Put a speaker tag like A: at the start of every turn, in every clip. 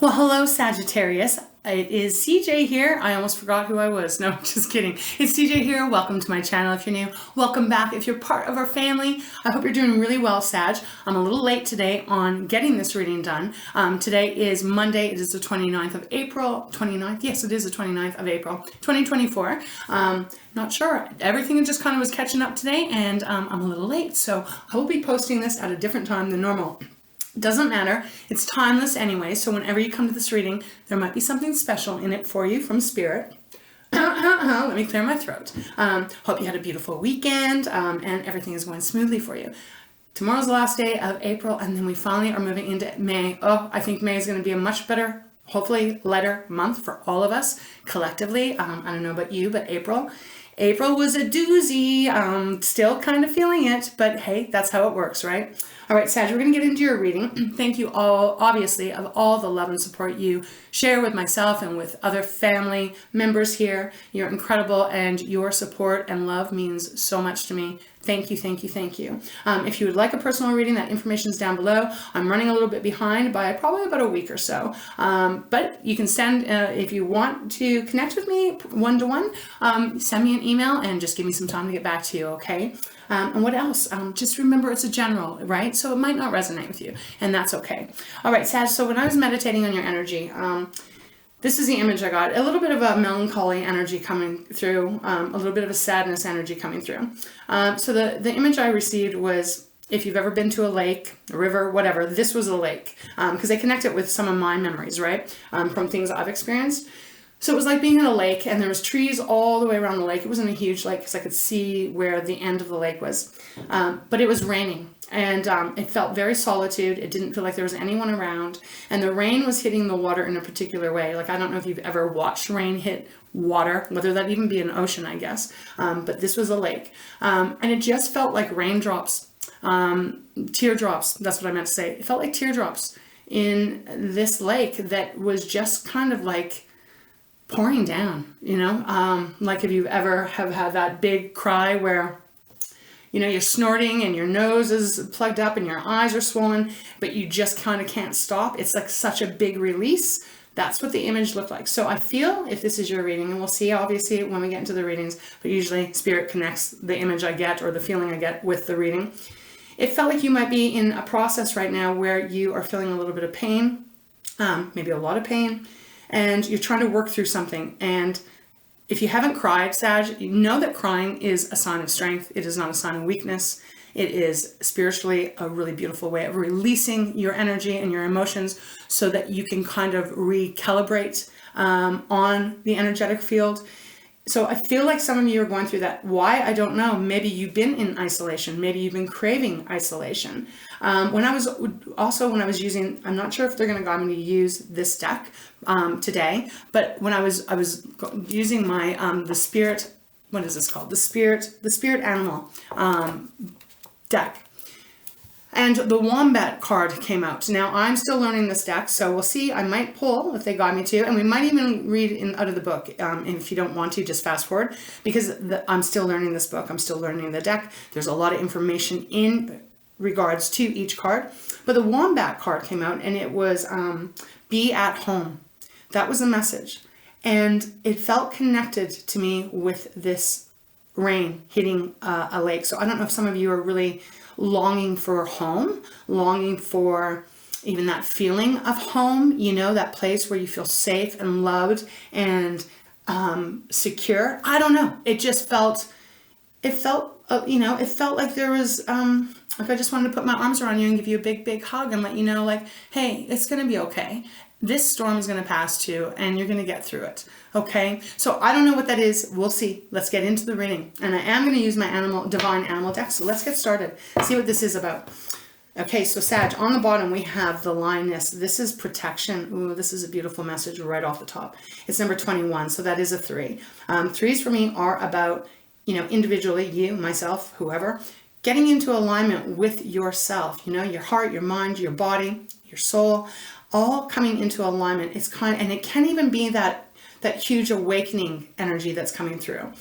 A: Well, hello, Sagittarius. It is CJ here. I almost forgot who I was. No, just kidding. It's CJ here. Welcome to my channel if you're new. Welcome back if you're part of our family. I hope you're doing really well, Sag. I'm a little late today on getting this reading done. Today is Monday. It is the 29th of April. 29th? Yes, it is the 29th of April, 2024. Not sure. Everything just kind of was catching up today, and I'm a little late. So I will be posting this at a different time than normal. Doesn't matter. It's timeless anyway, so whenever you come to this reading, there might be something special in it for you from Spirit. Let me clear my throat. Hope you had a beautiful weekend and everything is going smoothly for you. Tomorrow's the last day of April, and then we finally are moving into May. Oh, I think May is going to be a much better, hopefully lighter month for all of us collectively. I don't know about you, but April was a doozy. Still kind of feeling it, but hey, that's how it works, right? All right, Sag, we're going to get into your reading. Thank you all, obviously, of all the love and support you share with myself and with other family members here. You're incredible, and your support and love means so much to me. Thank you, thank you, thank you. If you would like a personal reading, that information is down below. I'm running a little bit behind by probably about a week or so. But you can send, if you want to connect with me one-to-one, send me an email and just give me some time to get back to you, okay? And what else? Just remember it's a general, right? So it might not resonate with you, and that's okay. All right, Sag, so when I was meditating on your energy, this is the image I got. A little bit of a melancholy energy coming through, a little bit of a sadness energy coming through. So the image I received was, if you've ever been to a lake, a river, whatever, this was a lake, because I connect it with some of my memories, right, from things I've experienced. So it was like being in a lake, and there was trees all the way around the lake. It wasn't a huge lake because I could see where the end of the lake was, but it was raining, and it felt very solitude. It didn't feel like there was anyone around, and the rain was hitting the water in a particular way. Like, I don't know if you've ever watched rain hit water, whether that even be an ocean, I guess, but this was a lake, and it just felt like raindrops, teardrops, that's what I meant to say. It felt like teardrops in this lake that was just kind of like pouring down, you know, like if you've ever have had that big cry where, you know, you're snorting and your nose is plugged up and your eyes are swollen, but you just kind of can't stop. It's like such a big release. That's what the image looked like. So I feel, if this is your reading, and we'll see obviously when we get into the readings, but usually Spirit connects the image I get or the feeling I get with the reading. It felt like you might be in a process right now where you are feeling a little bit of pain, maybe a lot of pain, and you're trying to work through something. And if you haven't cried, Sag, you know that crying is a sign of strength. It is not a sign of weakness. It is spiritually a really beautiful way of releasing your energy and your emotions so that you can kind of recalibrate on the energetic field. So I feel like some of you are going through that. Why? I don't know. Maybe you've been in isolation. Maybe you've been craving isolation. When I was using, I'm not sure if they're going to guide me to use this deck today, but when I was using my the Spirit, what is this called? The Spirit Animal deck. And the Wombat card came out. Now, I'm still learning this deck, so we'll see. I might pull if they guide me to, and we might even read out of the book. If you don't want to, just fast forward, because I'm still learning this book. I'm still learning the deck. There's a lot of information in regards to each card. But the Wombat card came out, and it was be at home. That was the message. And it felt connected to me with this rain hitting a lake. So I don't know if some of you are really longing for home, longing for even that feeling of home, you know, that place where you feel safe and loved and secure. I don't know. It just felt, it felt like there was, like I just wanted to put my arms around you and give you a big, big hug and let you know, like, hey, it's going to be okay. This storm is going to pass too, and you're going to get through it. Okay. So I don't know what that is. We'll see. Let's get into the reading. And I am going to use my divine animal deck. So let's get started. See what this is about. Okay. So Sag, on the bottom, we have the lioness. This is protection. Ooh, this is a beautiful message right off the top. It's number 21. So that is a 3. Threes for me are about, you know, individually, you, myself, whoever, getting into alignment with yourself, you know, your heart, your mind, your body, your soul, all coming into alignment. It's and it can even be that huge awakening energy that's coming through.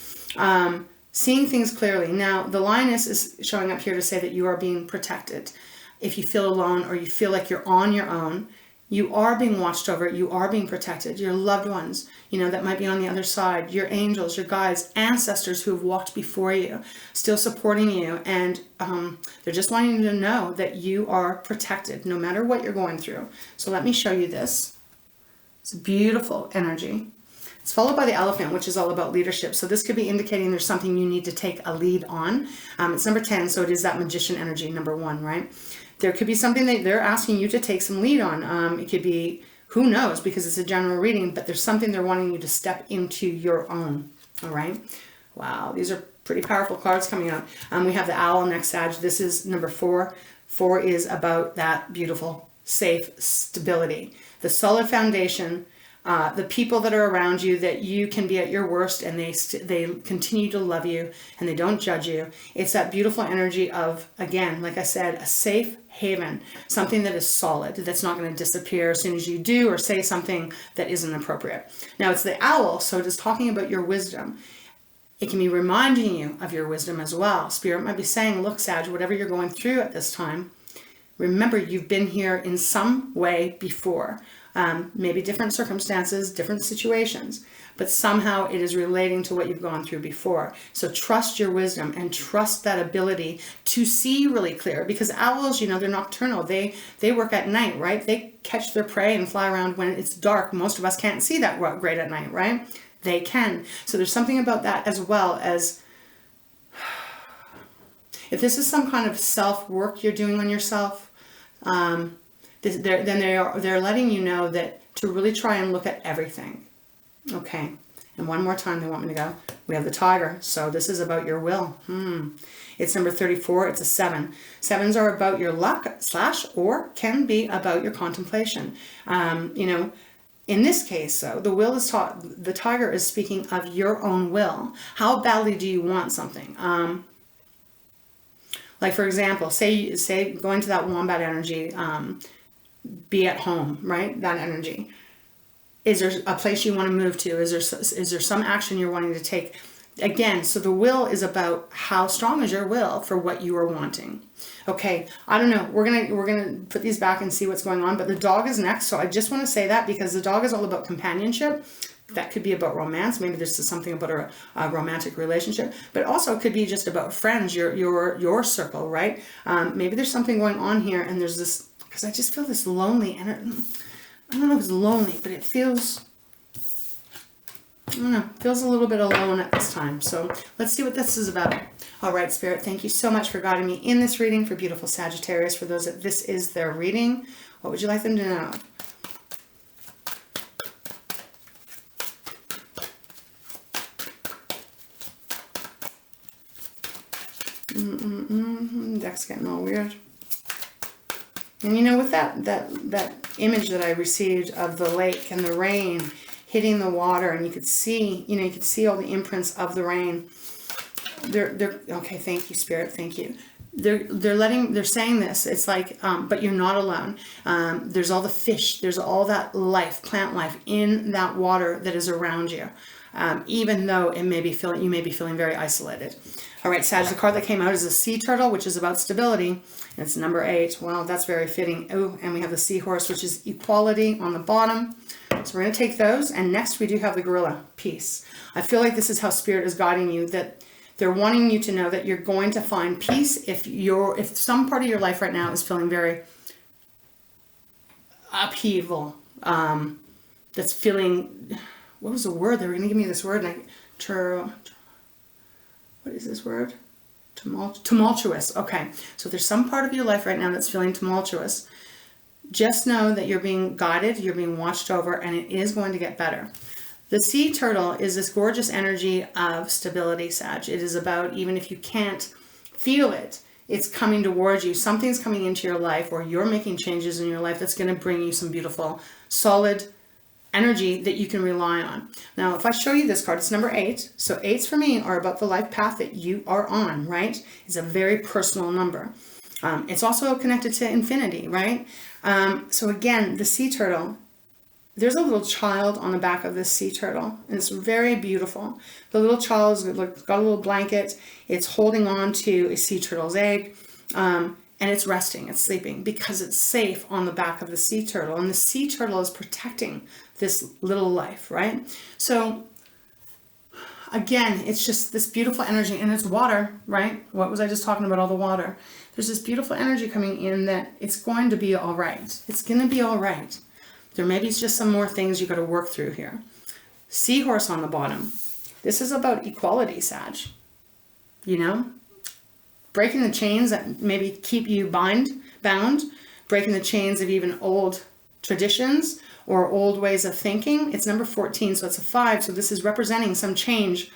A: Seeing things clearly. Now, the lioness is showing up here to say that you are being protected. If you feel alone or you feel like you're on your own, You are being watched over. You are being protected. Your loved ones, you know, that might be on the other side, your angels, your guides, ancestors who have walked before you, still supporting you. And they're just wanting you to know that you are protected no matter what you're going through. So let me show you this. It's a beautiful energy. It's followed by the elephant, which is all about leadership. So this could be indicating there's something you need to take a lead on. It's number 10, so it is that magician energy, number 1, right? There could be something that they're asking you to take some lead on. It could be, who knows, because it's a general reading, but there's something they're wanting you to step into your own, all right? Wow, these are pretty powerful cards coming out. We have the owl next, Sag. This is number 4. 4 is about that beautiful, safe stability, the solid foundation, the people that are around you, that you can be at your worst and they continue to love you and they don't judge you. It's that beautiful energy of, again, like I said, a safe haven, something that is solid, that's not going to disappear as soon as you do or say something that isn't appropriate. Now it's the owl, so it is talking about your wisdom. It can be reminding you of your wisdom as well. Spirit might be saying, look, Sag, whatever you're going through at this time, remember you've been here in some way before. Maybe different circumstances, different situations, but somehow it is relating to what you've gone through before. So trust your wisdom and trust that ability to see really clear, because owls, you know, they're nocturnal. They work at night, right? They catch their prey and fly around when it's dark. Most of us can't see that great at night, right? They can. So there's something about that, as well as if this is some kind of self-work you're doing on yourself, they're letting you know that to really try and look at everything. Okay, and one more time they want me to go. We have the tiger, so this is about your will. It's number 34. It's a 7. 7s are about your luck / or can be about your contemplation. You know, in this case, though, the will is taught. The tiger is speaking of your own will. How badly do you want something? Like, for example, say going to that wombat energy, be at home, right? That energy. Is there a place you want to move to? Is there some action you're wanting to take? Again, so the will is about how strong is your will for what you are wanting. Okay, I don't know. We're gonna put these back and see what's going on. But the dog is next, so I just want to say that because the dog is all about companionship. That could be about romance. Maybe this is something about a romantic relationship, but also it could be just about friends, your circle, right? Maybe there's something going on here, and there's this, because I just feel this lonely, and I don't know if it's lonely, but it feels, I don't know, feels a little bit alone at this time. So let's see what this is about. All right, Spirit, thank you so much for guiding me in this reading for beautiful Sagittarius. For those that this is their reading, what would you like them to know? Deck's getting all weird. And you know, with that image that I received of the lake and the rain hitting the water, and you could see, you know, you could see all the imprints of the rain. They're okay. Thank you, Spirit. Thank you. They're saying this. It's like, but you're not alone. There's all the fish. There's all that life, plant life in that water that is around you. Even though you may be feeling very isolated. All right, Sag, the card that came out is a sea turtle, which is about stability. And it's number 8. Well, that's very fitting. Oh, and we have the seahorse, which is equality on the bottom. So we're going to take those. And next we do have the gorilla, peace. I feel like this is how Spirit is guiding you, that they're wanting you to know that you're going to find peace if some part of your life right now is feeling very upheaval. That's feeling, what was the word? They were going to give me this word. What is this word? Tumultuous. Okay. So there's some part of your life right now that's feeling tumultuous. Just know that you're being guided, you're being watched over, and it is going to get better. The sea turtle is this gorgeous energy of stability, Sag. It is about, even if you can't feel it, it's coming towards you. Something's coming into your life, or you're making changes in your life that's going to bring you some beautiful, solid energy that you can rely on. Now, if I show you this card, it's number 8. So 8s for me are about the life path that you are on, right? It's a very personal number. It's also connected to infinity, right? So again, the sea turtle, there's a little child on the back of this sea turtle, and it's very beautiful. The little child's got a little blanket. It's holding on to a sea turtle's egg. and it's resting, it's sleeping, because it's safe on the back of the sea turtle. And the sea turtle is protecting this little life, right? So again, it's just this beautiful energy, and it's water, right? What was I just talking about, all the water? There's this beautiful energy coming in that it's going to be all right. It's going to be all right. There may be just some more things you got to work through here. Seahorse on the bottom. This is about equality, Sag. You know? Breaking the chains that maybe keep you bound, breaking the chains of even old traditions or old ways of thinking. It's number 14, so it's a 5. So this is representing some change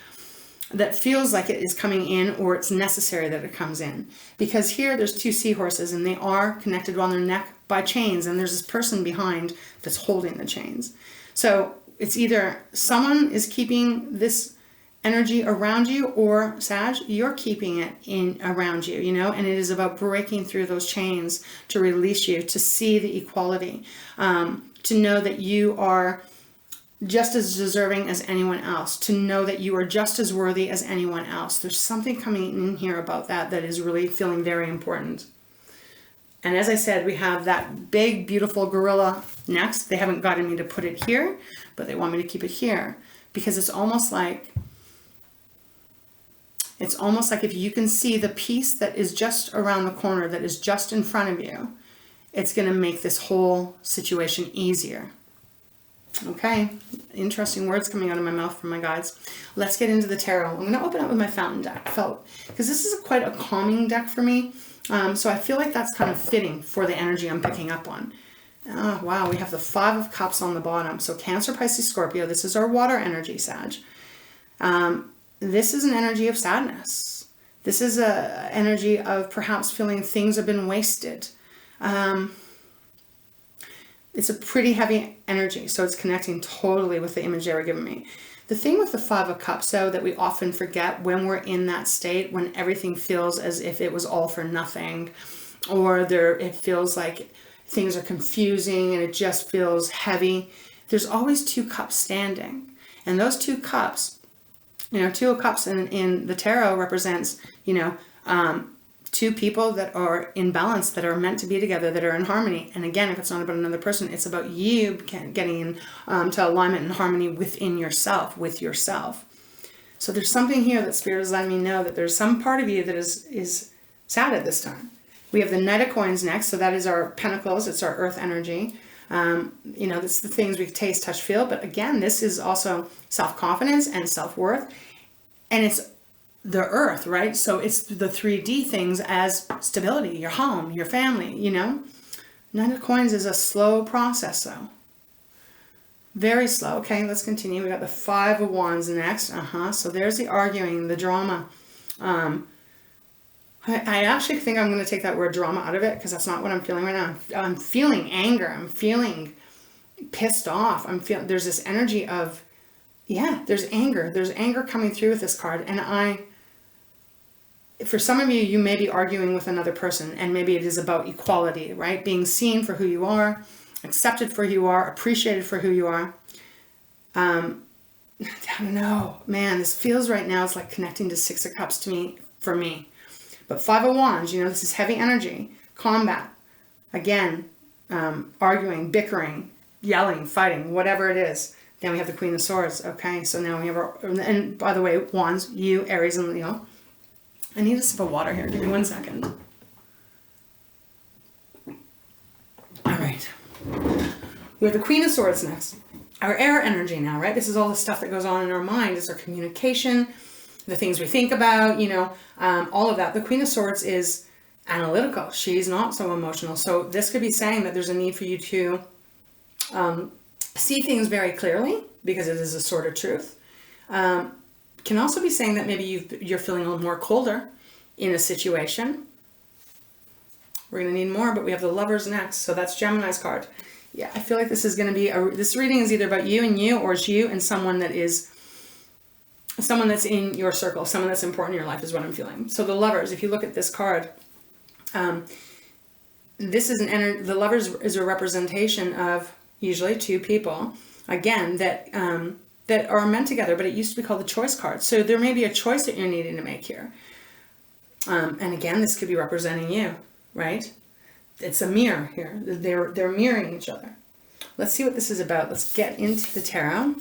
A: that feels like it is coming in, or it's necessary that it comes in. Because here there's 2 seahorses, and they are connected on their neck by chains, and there's this person behind that's holding the chains. So it's either someone is keeping this energy around you, or Sag, you're keeping it in around you, you know, and it is about breaking through those chains to release you, to see the equality, to know that you are just as deserving as anyone else, to know that you are just as worthy as anyone else. There's something coming in here about that is really feeling very important. And as I said, we have that big, beautiful gorilla next. They haven't gotten me to put it here, but they want me to keep it here, because it's almost like if you can see the piece that is just around the corner, that is just in front of you, it's going to make this whole situation easier. Okay, interesting words coming out of my mouth from my guides. Let's get into the tarot. I'm going to open up with my fountain deck, because this is quite a calming deck for me. So I feel like that's kind of fitting for the energy I'm picking up on. Oh, wow, we have the 5 of Cups on the bottom. So Cancer, Pisces, Scorpio, this is our water energy, Sag. This is an energy of sadness. This is an energy of perhaps feeling things have been wasted. It's a pretty heavy energy, so it's connecting totally with the image they were giving me. The thing with the 5 of Cups, though, that we often forget when we're in that state, when everything feels as if it was all for nothing, or it feels like things are confusing and it just feels heavy, there's always 2 cups standing. And those 2 cups, you know, 2 of Cups in the tarot represents, you know, 2 people that are in balance, that are meant to be together, that are in harmony. And again, if it's not about another person, it's about you getting in to alignment and harmony within yourself, with yourself. So there's something here that Spirit is letting me know that there's some part of you that is sad at this time. We have the Knight of Coins next, so that is our pentacles, it's our earth energy. You know, that's the things we taste, touch, feel. But again, this is also self-confidence and self-worth. And it's the earth, right? So it's the 3D things as stability, your home, your family, you know. Knight of Coins is a slow process, though. Very slow. Okay, let's continue. We got the 5 of Wands next. So there's the arguing, the drama. I actually think I'm going to take that word drama out of it, because that's not what I'm feeling right now. I'm feeling anger. I'm feeling pissed off. There's this energy of, yeah, there's anger. There's anger coming through with this card. And for some of you, you may be arguing with another person, and maybe it is about equality, right? Being seen for who you are, accepted for who you are, appreciated for who you are. I don't know, man, this feels right now, it's like connecting to 6 of Cups to me, for me. But 5 of Wands, you know, this is heavy energy, combat. Again, arguing, bickering, yelling, fighting, whatever it is. Then we have the Queen of Swords. Okay, so now we have our, and by the way, Wands, you, Aries, and Leo. I need a sip of water here. Give me 1 second. All right. We have the Queen of Swords next. Our air energy now, right? This is all the stuff that goes on in our mind. It's our communication, the things we think about, you know, all of that. The Queen of Swords is analytical. She's not so emotional. So this could be saying that there's a need for you to see things very clearly, because it is a sword of truth. Can also be saying that maybe you're feeling a little more colder in a situation. We're going to need more, but we have the Lovers next. So that's Gemini's card. Yeah, I feel like this is going to be, this reading is either about you and you, or it's you and someone that is, someone that's in your circle, someone that's important in your life is what I'm feeling. So the Lovers, if you look at this card, this is the Lovers is a representation of usually 2 people, again, that are meant together, but it used to be called the Choice card. So there may be a choice that you're needing to make here. And again, this could be representing you. right? It's a mirror here. They're mirroring each other. Let's see what this is about. Let's get into the tarot.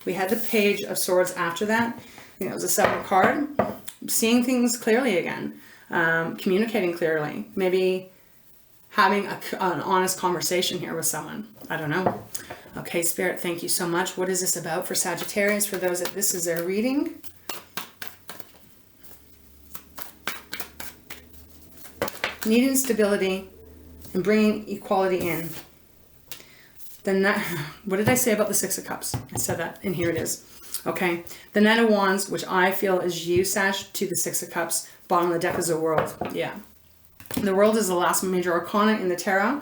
A: We had the Page of Swords after that. I think that was a 7th card. Seeing things clearly again. Communicating clearly. Maybe having an honest conversation here with someone. I don't know. Okay, Spirit, thank you so much. What is this about for Sagittarius? For those that this is their reading. Needing stability and bringing equality in. Then that, what did I say about the 6 of Cups? I said that, and here it is. Okay, the Knight of Wands, which I feel is you, Sag, to the 6 of Cups. Bottom of the deck is the World. Yeah. The World is the last major arcana in the tarot.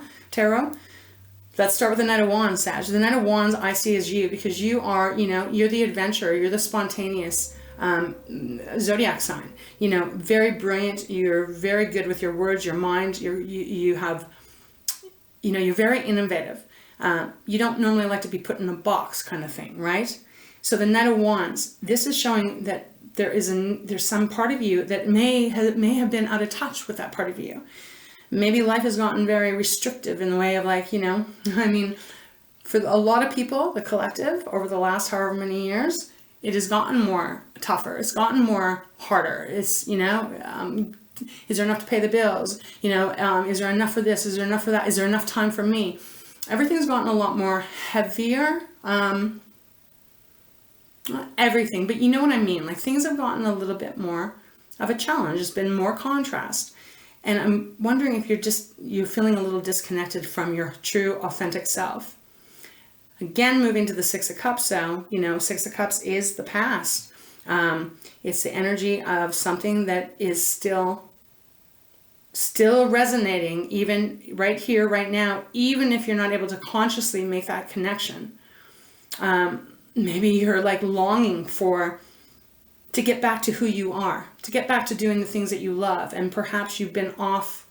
A: Let's start with the Knight of Wands, Sag. The Knight of Wands I see as you, because you are, you know, you're the adventurer, you're the spontaneous zodiac sign. You know, very brilliant. You're very good with your words, your mind. You have, you know, you're very innovative. You don't normally like to be put in a box, kind of thing, right? So the Knight of Wands, this is showing that there's some part of you that may have been out of touch with that part of you. Maybe life has gotten very restrictive in the way of, like, you know, I mean, for a lot of people, the collective, over the last however many years, it has gotten more tougher. It's gotten more harder. It's, you know, is there enough to pay the bills? You know, is there enough for this? Is there enough for that? Is there enough time for me? Everything's gotten a lot more heavier. Not everything, but you know what I mean? Like, things have gotten a little bit more of a challenge. There's been more contrast. And I'm wondering if you're feeling a little disconnected from your true, authentic self. Again, moving to the 6 of Cups, so, you know, 6 of Cups is the past. It's the energy of something that is still resonating, even right here, right now, even if you're not able to consciously make that connection. Maybe you're like longing to get back to who you are, to get back to doing the things that you love. And perhaps you've been off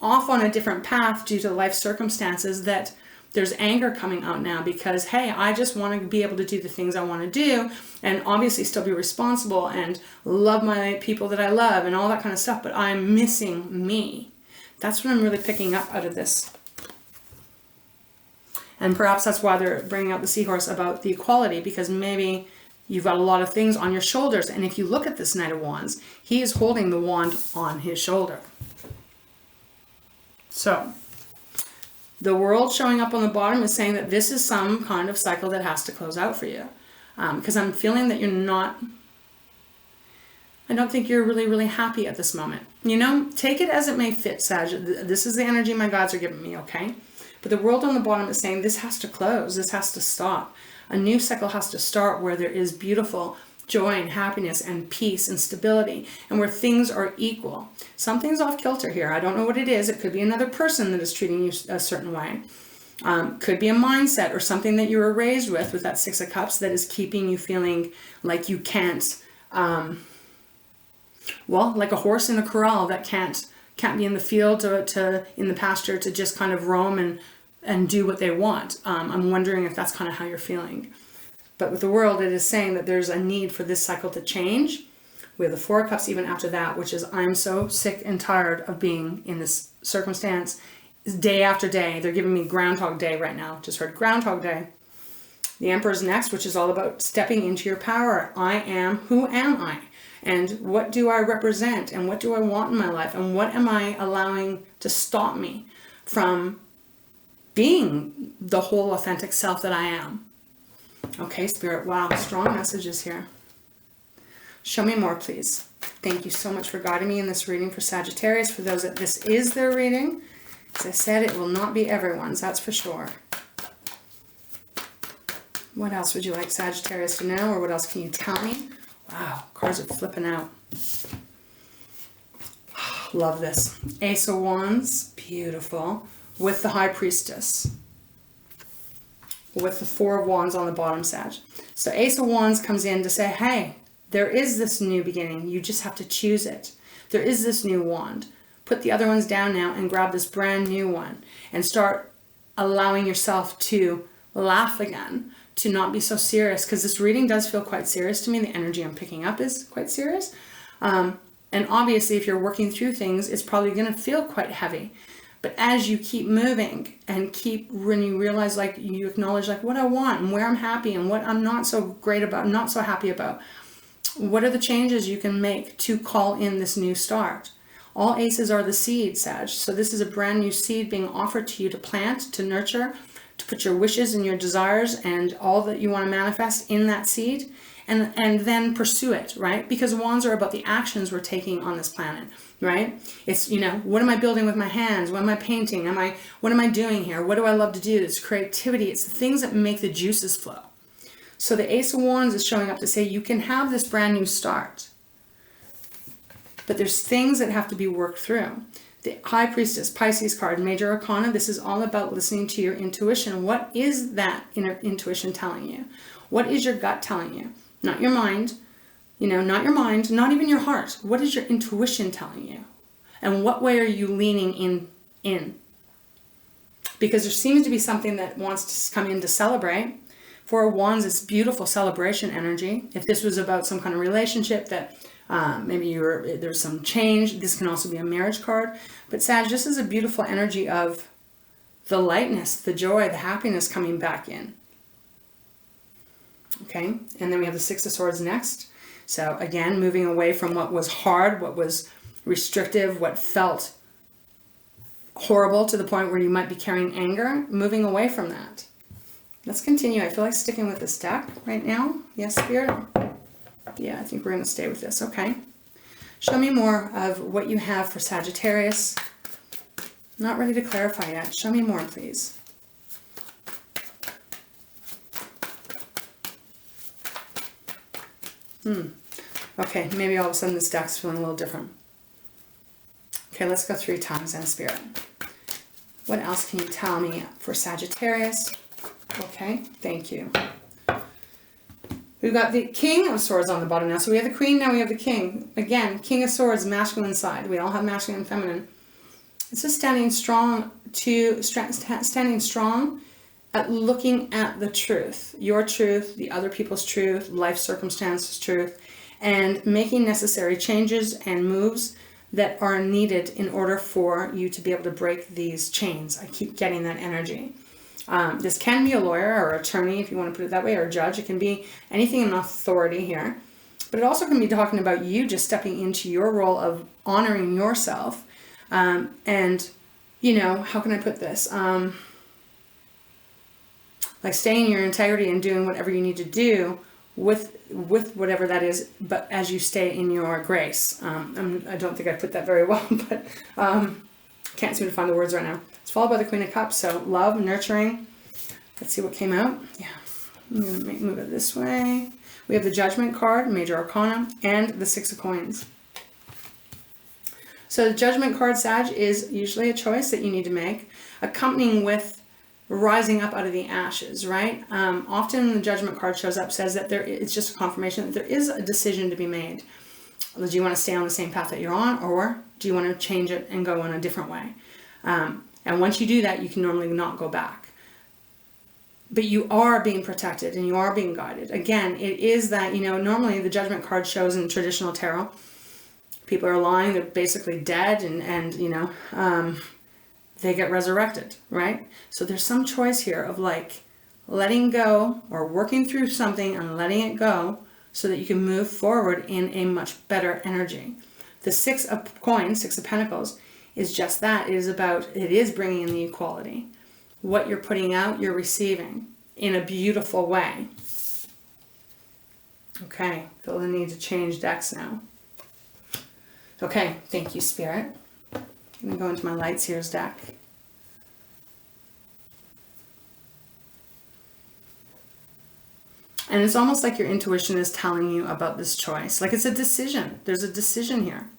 A: on a different path due to life circumstances, that there's anger coming out now because, hey, I just want to be able to do the things I want to do and obviously still be responsible and love my people that I love and all that kind of stuff, but I'm missing me. That's what I'm really picking up out of this. And perhaps that's why they're bringing out the seahorse about the equality, because maybe you've got a lot of things on your shoulders. And if you look at this Knight of Wands, he is holding the wand on his shoulder. So the World showing up on the bottom is saying that this is some kind of cycle that has to close out for you. Because I'm feeling that you're not, I don't think you're really, really happy at this moment. You know, take it as it may fit, Sag. This is the energy my gods are giving me, okay? But the World on the bottom is saying this has to close. This has to stop. A new cycle has to start where there is beautiful joy and happiness and peace and stability, and where things are equal. Something's off kilter here. I don't know what it is. It could be another person that is treating you a certain way. Could be a mindset or something that you were raised with that 6 of Cups that is keeping you feeling like you can't, well, like a horse in a corral that can't be in the field to in the pasture to just kind of roam and do what they want. I'm wondering if that's kind of how you're feeling. But with the World, it is saying that there's a need for this cycle to change. We have the 4 of Cups even after that, which is, I'm so sick and tired of being in this circumstance day after day. They're giving me Groundhog Day right now. Just heard Groundhog Day. The Emperor's next, which is all about stepping into your power. Who am I? And what do I represent? And what do I want in my life? And what am I allowing to stop me from being the whole authentic self that I am? Okay, Spirit, wow, strong messages here. Show me more, please. Thank you so much for guiding me in this reading for Sagittarius. For those that this is their reading, as I said, it will not be everyone's, that's for sure. What else would you like Sagittarius to know, or what else can you tell me? Wow, cards are flipping out. Love this. Ace of Wands, beautiful, with the High Priestess, with the 4 of Wands on the bottom, Sag. So Ace of Wands comes in to say, hey, there is this new beginning. You just have to choose it. There is this new wand. Put the other ones down now and grab this brand new one and start allowing yourself to laugh again, to not be so serious, because this reading does feel quite serious to me. The energy I'm picking up is quite serious. And obviously, if you're working through things, it's probably going to feel quite heavy. But as you keep moving and when you realize, like, you acknowledge, like, what I want and where I'm happy and what I'm not so great about, not so happy about, what are the changes you can make to call in this new start? All aces are the seed, Sag. So this is a brand new seed being offered to you to plant, to nurture, to put your wishes and your desires and all that you want to manifest in that seed, and then pursue it, right? Because wands are about the actions we're taking on this planet, right? It's, you know, what am I building with my hands? What am I painting? What am I doing here? What do I love to do? It's creativity. It's the things that make the juices flow. So the Ace of Wands is showing up to say you can have this brand new start, but there's things that have to be worked through. The High Priestess, Pisces card, Major Arcana, this is all about listening to your intuition. What is that inner intuition telling you? What is your gut telling you? Not your mind, you know, not your mind, not even your heart. What is your intuition telling you? And what way are you leaning in? Because there seems to be something that wants to come in to celebrate. Four of Wands is beautiful celebration energy. If this was about some kind of relationship that maybe there's some change, this can also be a marriage card. But Sag, this is a beautiful energy of the lightness, the joy, the happiness coming back in. Okay, and then we have the Six of Swords next. So again, moving away from what was hard, what was restrictive, what felt horrible to the point where you might be carrying anger, moving away from that. Let's continue. I feel like sticking with this deck right now. Yes, Spirit? Yeah, I think we're going to stay with this. Okay. Show me more of what you have for Sagittarius. Not ready to clarify yet. Show me more, please. Okay, maybe all of a sudden this deck's feeling a little different. Okay, let's go 3 times then, Spirit. What else can you tell me for Sagittarius? Okay, thank you. We've got the King of Swords on the bottom now. So we have the Queen, now we have the King. Again, King of Swords, masculine side. We all have masculine and feminine. It's just standing strong at looking at the truth. Your truth, the other people's truth, life circumstances truth, and making necessary changes and moves that are needed in order for you to be able to break these chains. I keep getting that energy. This can be a lawyer or attorney, if you want to put it that way, or a judge. It can be anything in authority here. But it also can be talking about you just stepping into your role of honoring yourself. And, you know, how can I put this? Like staying in your integrity and doing whatever you need to do with whatever that is, but as you stay in your grace. I don't think I put that very well, but can't seem to find the words right now. It's followed by the Queen of Cups, so love, nurturing. Let's see what came out. Yeah, I'm going to move it this way. We have the Judgment card, Major Arcana, and the Six of Coins. So the Judgment card, Sag, is usually a choice that you need to make, accompanying with rising up out of the ashes, right? Often the Judgment card shows up, says that it's just a confirmation that there is a decision to be made. Do you want to stay on the same path that you're on, or do you want to change it and go in a different way? And once you do that, you can normally not go back. But you are being protected and you are being guided. Again, it is that, you know, normally the Judgment card shows in traditional tarot, people are lying, they're basically dead, and you know, they get resurrected, right? So there's some choice here of like letting go or working through something and letting it go so that you can move forward in a much better energy. The Six of Coins, Six of Pentacles, is just that. It is bringing in the equality. What you're putting out, you're receiving in a beautiful way. Okay, feel the need to change decks now. Okay, thank you, Spirit. I'm going to go into my Light Seers deck. And it's almost like your intuition is telling you about this choice. Like it's a decision. There's a decision here.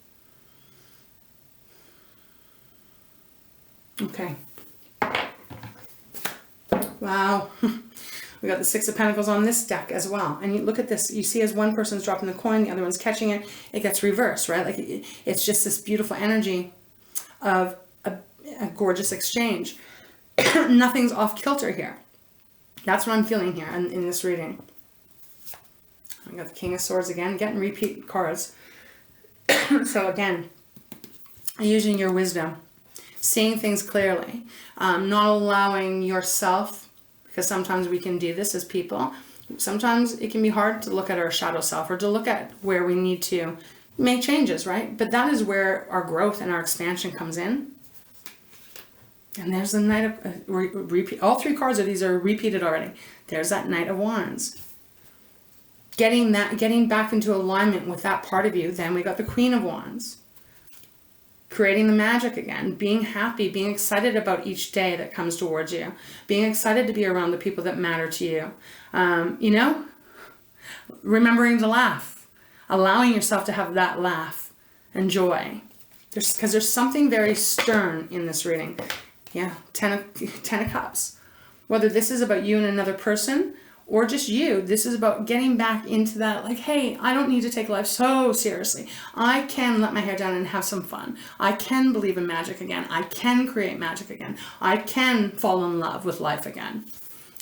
A: Okay. Wow. We got the Six of Pentacles on this deck as well. And you look at this, you see as one person's dropping the coin, the other one's catching it, it gets reversed, right? Like it's just this beautiful energy of a gorgeous exchange. Nothing's off kilter here. That's what I'm feeling here in this reading. I got the King of Swords again, getting repeat cards. So again, using your wisdom, seeing things clearly, not allowing yourself, because sometimes we can do this as people. Sometimes it can be hard to look at our shadow self or to look at where we need to make changes, right? But that is where our growth and our expansion comes in. And there's the Knight of repeat. All three cards of these are repeated already. There's that Knight of Wands. Getting back into alignment with that part of you. Then we got the Queen of Wands. Creating the magic again, being happy, being excited about each day that comes towards you, being excited to be around the people that matter to you. You know, remembering to laugh, allowing yourself to have that laugh and joy. Because there's something very stern in this reading. Yeah, 10 of Cups. Whether this is about you and another person or just you, this is about getting back into that, like, hey, I don't need to take life so seriously. I can let my hair down and have some fun. I can believe in magic again. I can create magic again. I can fall in love with life again.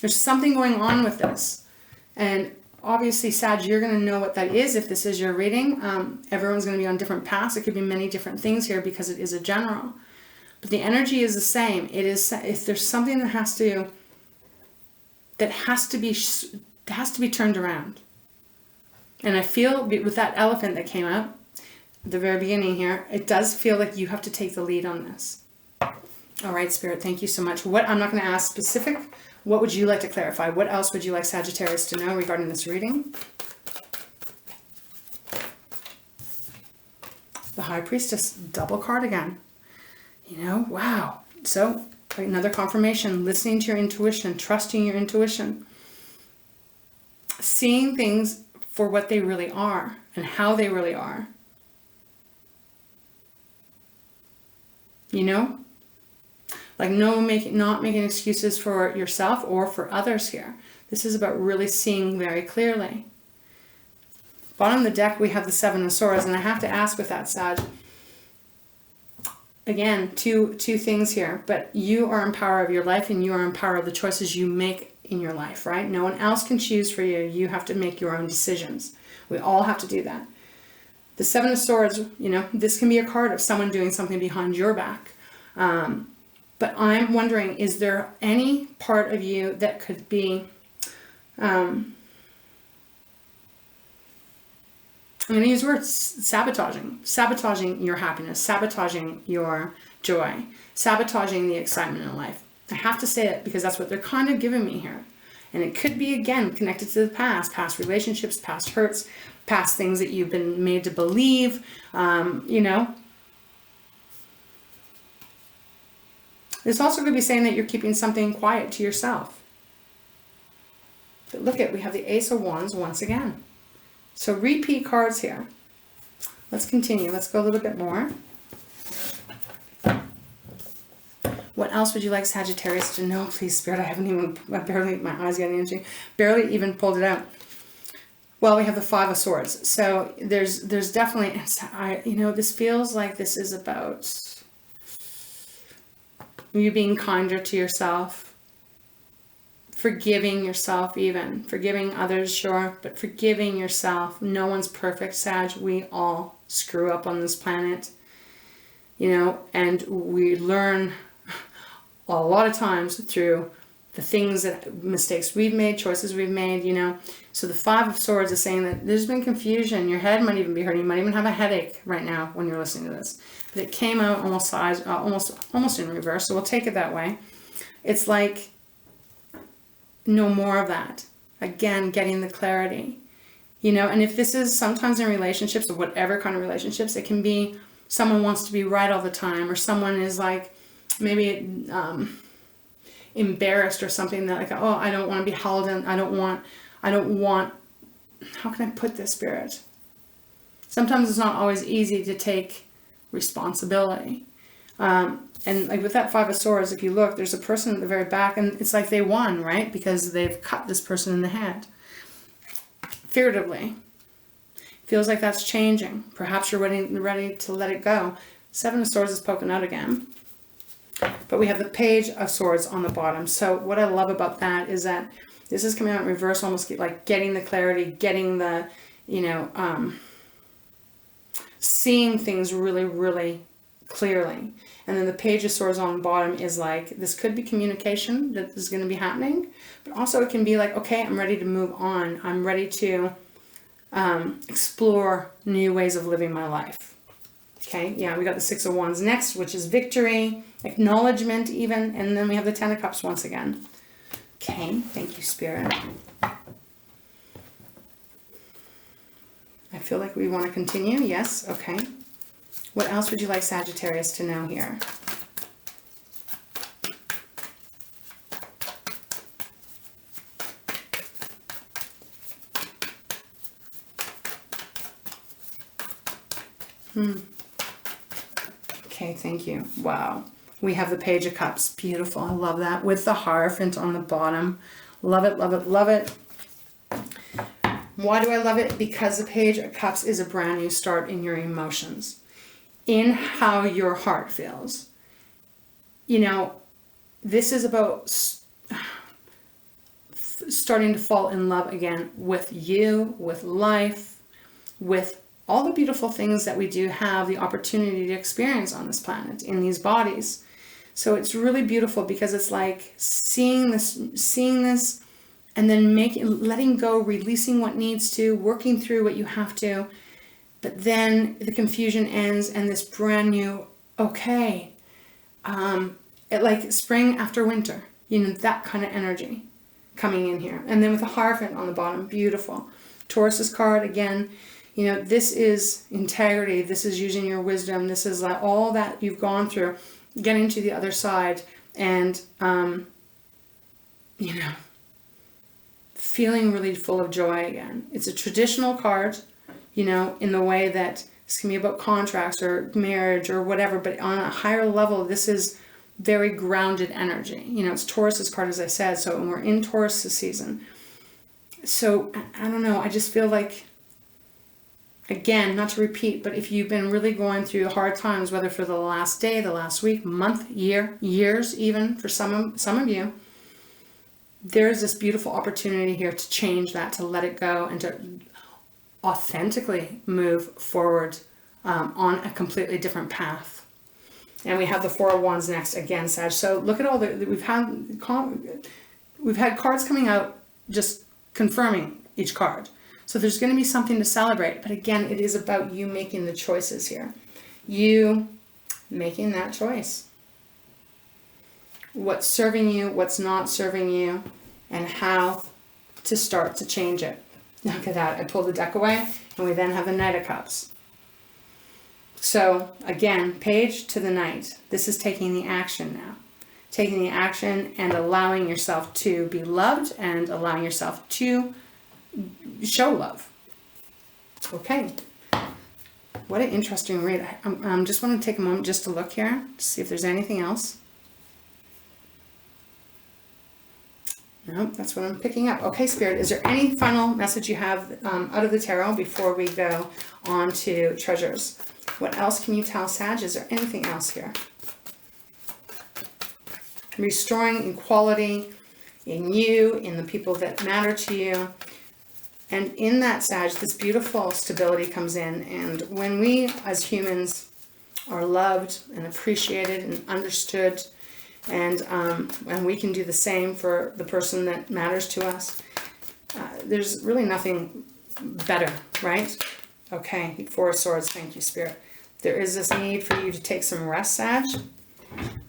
A: There's something going on with this. And obviously, Sag, you're going to know what that is if this is your reading. Everyone's going to be on different paths. It could be many different things here because it is a general. But the energy is the same. It is, if there's something that has to be turned around. And I feel with that elephant that came up at the very beginning here, it does feel like you have to take the lead on this. All right, Spirit, thank you so much. I'm not going to ask specific. What would you like to clarify? What else would you like Sagittarius to know regarding this reading? The High Priestess, double card again. You know, wow. So another confirmation, listening to your intuition, trusting your intuition, seeing things for what they really are and how they really are. You know, like not making excuses for yourself or for others here. This is about really seeing very clearly. Bottom of the deck, we have the Seven of Swords, and I have to ask with that, Sag. Again, two things here, but you are in power of your life and you are in power of the choices you make in your life, right? No one else can choose for you. You have to make your own decisions. We all have to do that. The Seven of Swords, you know, this can be a card of someone doing something behind your back. But I'm wondering, is there any part of you that could be, I'm going to use words, sabotaging your happiness, sabotaging your joy, sabotaging the excitement in life. I have to say it because that's what they're kind of giving me here. And it could be, again, connected to the past relationships, past hurts, past things that you've been made to believe, you know. It's also going to be saying that you're keeping something quiet to yourself. But look at, we have the Ace of Wands once again. So repeat cards here. Let's continue. Let's go a little bit more. What else would you like Sagittarius to know, please, Spirit? My eyes getting itchy. Barely even pulled it out. Well, we have the Five of Swords. So there's definitely, you know, this feels like this is about you being kinder to yourself. Forgiving yourself even. Forgiving others, sure, but forgiving yourself. No one's perfect, Sag. We all screw up on this planet. You know, and we learn a lot of times through the things mistakes we've made, choices we've made, you know. So the Five of Swords is saying that there's been confusion. Your head might even be hurting. You might even have a headache right now when you're listening to this. But it came out almost in reverse, so we'll take it that way. It's like, no more of that. Again, getting the clarity, you know. And if this is sometimes in relationships or whatever kind of relationships, it can be someone wants to be right all the time, or someone is like maybe embarrassed or something, that like, oh, I don't want to be held in, I don't want, how can I put this, Spirit? Sometimes it's not always easy to take responsibility. And like with that Five of Swords, if you look, there's a person at the very back, and it's like they won, right? Because they've cut this person in the head. Figuratively. Feels like that's changing. Perhaps you're ready to let it go. Seven of Swords is poking out again. But we have the Page of Swords on the bottom. So what I love about that is that this is coming out in reverse, almost like getting the clarity, getting the, you know, seeing things really, really clearly. And then the Page of Swords on the bottom is like, this could be communication that is going to be happening, but also it can be like, okay, I'm ready to move on. I'm ready to explore new ways of living my life. Okay, yeah, we got the Six of Wands next, which is victory, acknowledgement even, and then we have the Ten of Cups once again. Okay, thank you, Spirit. I feel like we want to continue. Yes, okay. What else would you like Sagittarius to know here? Okay, thank you. Wow. We have the Page of Cups. Beautiful. I love that. With the Hierophant on the bottom. Love it, love it, love it. Why do I love it? Because the Page of Cups is a brand new start in your emotions, in how your heart feels. You know, this is about starting to fall in love again with you, with life, with all the beautiful things that we do have the opportunity to experience on this planet, in these bodies. So it's really beautiful because it's like seeing this, and then letting go, releasing what needs to, working through what you have to. But then the confusion ends and this brand new, okay, like spring after winter, you know, that kind of energy coming in here. And then with the Hierophant on the bottom, beautiful. Taurus's card, again, you know, this is integrity. This is using your wisdom. This is like all that you've gone through, getting to the other side and, you know, feeling really full of joy again. It's a traditional card, you know, in the way that this can be about contracts or marriage or whatever, but on a higher level, this is very grounded energy. You know, it's Taurus's card, as I said, so when we're in Taurus this season. So, I don't know, I just feel like, again, not to repeat, but if you've been really going through hard times, whether for the last day, the last week, month, year, years even, for some of you, there's this beautiful opportunity here to change that, to let it go, and to authentically move forward on a completely different path. And we have the Four of Wands next, again, Sag. So look at all we've had cards coming out just confirming each card. So there's going to be something to celebrate. But again, it is about you making the choices here. You making that choice. What's serving you, what's not serving you, and how to start to change it. Look at that. I pulled the deck away, and we then have the Knight of Cups. So again, Page to the Knight. This is taking the action now. Taking the action and allowing yourself to be loved and allowing yourself to show love. Okay. What an interesting read. I just want to take a moment just to look here to see if there's anything else. Nope, that's what I'm picking up. Okay, Spirit, is there any final message you have out of the tarot before we go on to treasures? What else can you tell, Sag? Is there anything else here? Restoring equality in you, in the people that matter to you. And in that, Sag, this beautiful stability comes in. And when we, as humans, are loved and appreciated and understood, and we can do the same for the person that matters to us, there's really nothing better, right? Okay, Four of Swords, thank you, Spirit. There is this need for you to take some rest, Sag.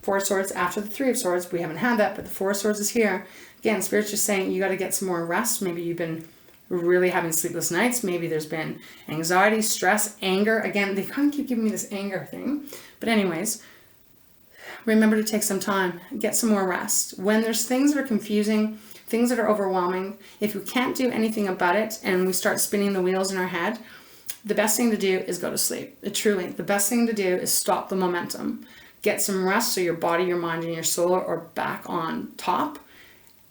A: Four of Swords after the Three of Swords. We haven't had that, but the Four of Swords is here. Again, Spirit's just saying you got to get some more rest. Maybe you've been really having sleepless nights. Maybe there's been anxiety, stress, anger. Again, they kind of keep giving me this anger thing. But anyways, remember to take some time, get some more rest. When there's things that are confusing, things that are overwhelming, if you can't do anything about it and we start spinning the wheels in our head, the best thing to do is go to sleep. Truly, the best thing to do is stop the momentum. Get some rest so your body, your mind, and your soul are back on top,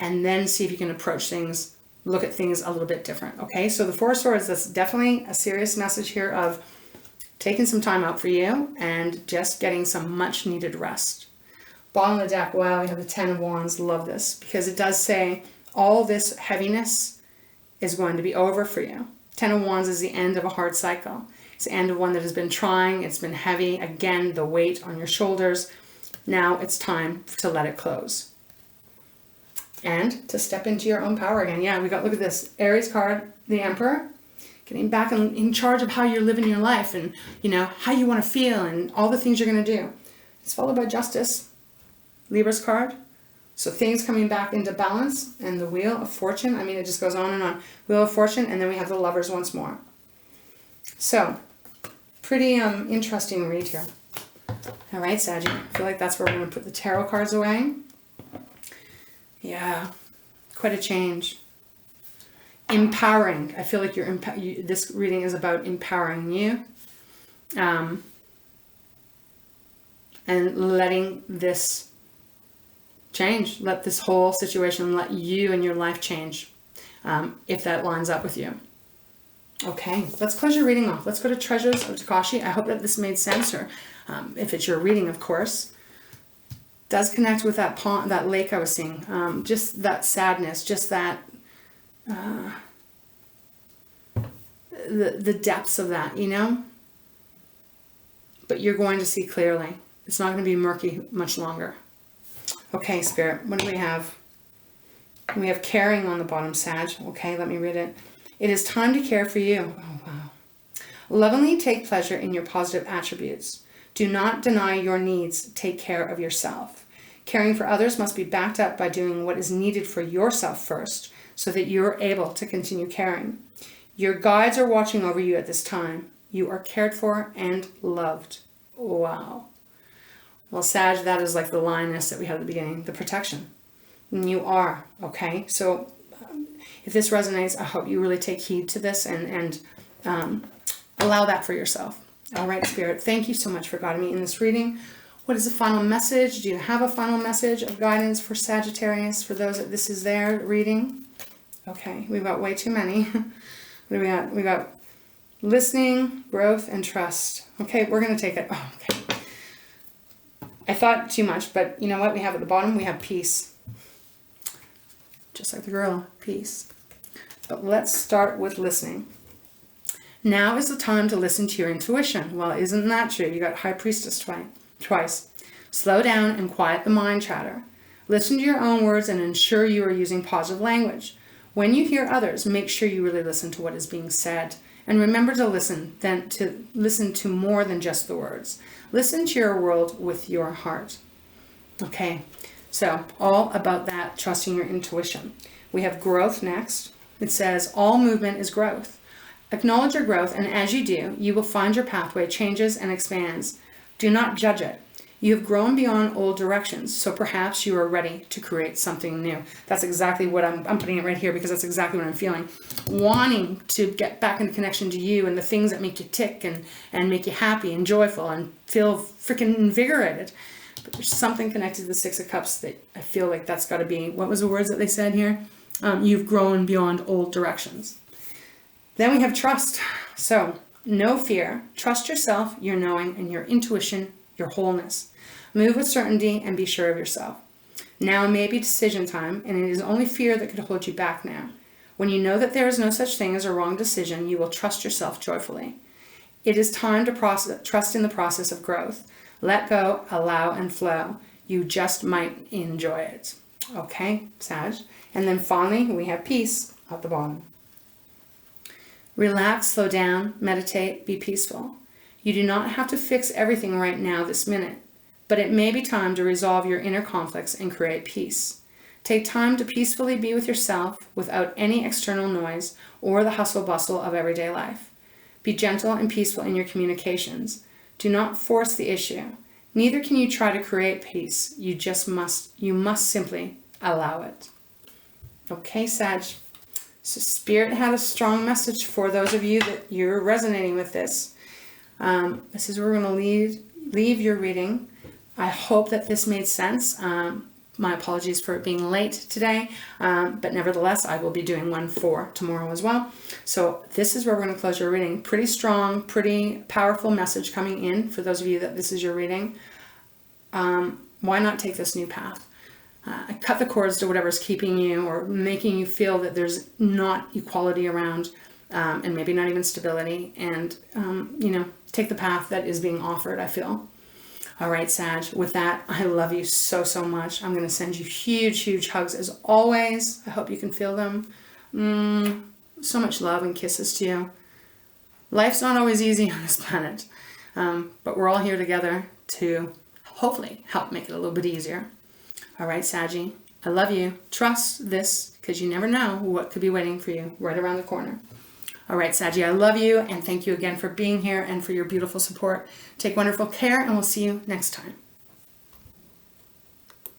A: and then see if you can approach things, look at things a little bit different. Okay, so the Four of Swords, that's definitely a serious message here of taking some time out for you and just getting some much needed rest. Bottom of the deck, wow, we have the Ten of Wands. Love this because it does say all this heaviness is going to be over for you. Ten of Wands is the end of a hard cycle. It's the end of one that has been trying. It's been heavy. Again, the weight on your shoulders. Now it's time to let it close. And to step into your own power again. Yeah, we got, look at this. Aries card, the Emperor. Getting back in charge of how you're living your life and, you know, how you want to feel and all the things you're going to do. It's followed by Justice, Libra's card. So things coming back into balance, and the Wheel of Fortune. I mean, it just goes on and on. Wheel of Fortune, and then we have the Lovers once more. So, pretty interesting read here. All right, Saggy. I feel like that's where we're going to put the tarot cards away. Yeah, quite a change. Empowering. I feel like this reading is about empowering you. And letting this change. Let this whole situation, let you and your life change. If that lines up with you. Okay, let's close your reading off. Let's go to Treasures of Takashi. I hope that this made sense, or if it's your reading, of course. Does connect with that pond, that lake I was seeing. Just that sadness, just that the depths of that, you know? But you're going to see clearly. It's not going to be murky much longer. Okay, Spirit, what do we have? We have caring on the bottom, Sag. Okay, let me read it. It is time to care for you. Oh, wow. Lovingly take pleasure in your positive attributes. Do not deny your needs. Take care of yourself. Caring for others must be backed up by doing what is needed for yourself first, so that you are able to continue caring. Your guides are watching over you at this time. You are cared for and loved. Wow. Well, Sag, that is like the lioness that we had at the beginning, the protection. And you are, okay? So if this resonates, I hope you really take heed to this and allow that for yourself. All right, Spirit, thank you so much for guiding me in this reading. What is the final message? Do you have a final message of guidance for Sagittarius, for those that this is their reading? Okay, we've got way too many. What do we got? We got listening, growth, and trust. Okay, we're going to take it. Oh, okay. I thought too much, but you know what we have at the bottom? We have peace. Just like the gorilla, peace. But let's start with listening. Now is the time to listen to your intuition. Well, isn't that true? You got High Priestess twice. Slow down and quiet the mind chatter. Listen to your own words and ensure you are using positive language. When you hear others, make sure you really listen to what is being said. And remember to listen to more than just the words. Listen to your world with your heart. Okay, so all about that, trusting your intuition. We have growth next. It says, all movement is growth. Acknowledge your growth, and as you do, you will find your pathway changes and expands. Do not judge it. You have grown beyond old directions, so perhaps you are ready to create something new. That's exactly what I'm putting it right here, because that's exactly what I'm feeling. Wanting to get back into connection to you and the things that make you tick and make you happy and joyful and feel freaking invigorated. But there's something connected to the Six of Cups that I feel like that's got to be, what was the words that they said here? You've grown beyond old directions. Then we have trust. So no fear. Trust yourself, your knowing, and your intuition, your wholeness. Move with certainty and be sure of yourself. Now may be decision time, and it is only fear that could hold you back now. When you know that there is no such thing as a wrong decision, you will trust yourself joyfully. It is time to trust in the process of growth. Let go, allow, and flow. You just might enjoy it. Okay, Sag. And then finally, we have peace at the bottom. Relax, slow down, meditate, be peaceful. You do not have to fix everything right now this minute, but it may be time to resolve your inner conflicts and create peace. Take time to peacefully be with yourself without any external noise or the hustle bustle of everyday life. Be gentle and peaceful in your communications. Do not force the issue. Neither can you try to create peace. You must simply allow it. Okay, Sag. So Spirit had a strong message for those of you that you're resonating with this. This is where we're going to leave your reading. I hope that this made sense. My apologies for it being late today, but nevertheless, I will be doing one for tomorrow as well. So this is where we're going to close your reading. Pretty strong, pretty powerful message coming in for those of you that this is your reading. Why not take this new path? Cut the cords to whatever's keeping you or making you feel that there's not equality around. and maybe not even stability, and, you know, take the path that is being offered, I feel. All right, Sag, with that, I love you so, so much. I'm going to send you huge, huge hugs as always. I hope you can feel them. So much love and kisses to you. Life's not always easy on this planet, but we're all here together to hopefully help make it a little bit easier. All right, Saggy, I love you. Trust this, because you never know what could be waiting for you right around the corner. All right, Saggy, I love you, and thank you again for being here and for your beautiful support. Take wonderful care, and we'll see you next time.